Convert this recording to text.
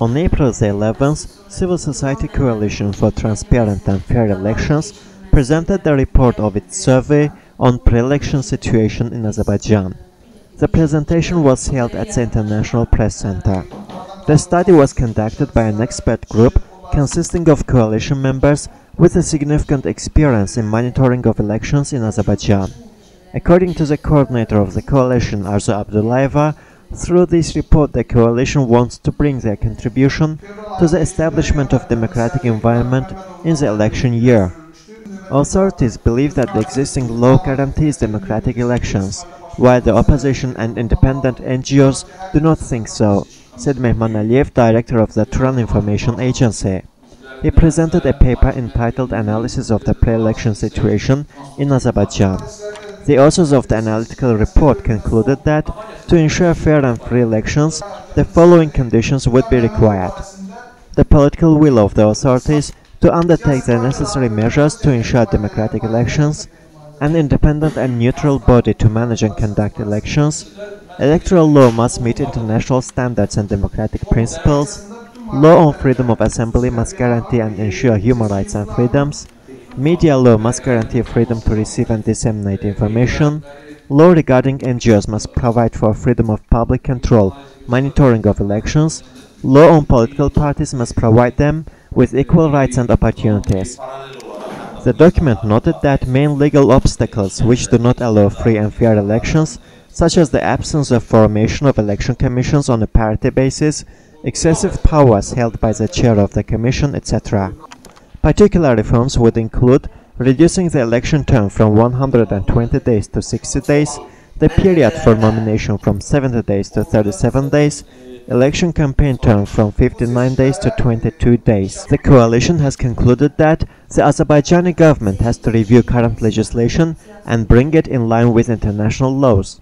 On April 11th, Civil Society Coalition for Transparent and Fair Elections presented the report of its survey on pre-election situation in Azerbaijan. The presentation was held at the International Press Center. The study was conducted by an expert group consisting of coalition members with a significant experience in monitoring of elections in Azerbaijan. According to the coordinator of the coalition, Arzu Abdullaeva, through this report the coalition wants to bring their contribution to the establishment of democratic environment in the election year. Authorities believe that the existing law guarantees democratic elections, while the opposition and independent NGOs do not think so, said Mehman Aliyev, director of the Turan Information Agency. He presented a paper entitled Analysis of the Pre-Election Situation in Azerbaijan. The authors of the analytical report concluded that, to ensure fair and free elections, the following conditions would be required: the political will of the authorities to undertake the necessary measures to ensure democratic elections, an independent and neutral body to manage and conduct elections, electoral law must meet international standards and democratic principles, law on freedom of assembly must guarantee and ensure human rights and freedoms, media law must guarantee freedom to receive and disseminate information, law regarding NGOs must provide for freedom of public control, monitoring of elections, law on political parties must provide them with equal rights and opportunities. The document noted that main legal obstacles which do not allow free and fair elections, such as the absence of formation of election commissions on a parity basis, excessive powers held by the chair of the commission, etc. Particular reforms would include reducing the election term from 120 days to 60 days, the period for nomination from 70 days to 37 days, election campaign term from 59 days to 22 days. The coalition has concluded that the Azerbaijani government has to review current legislation and bring it in line with international laws.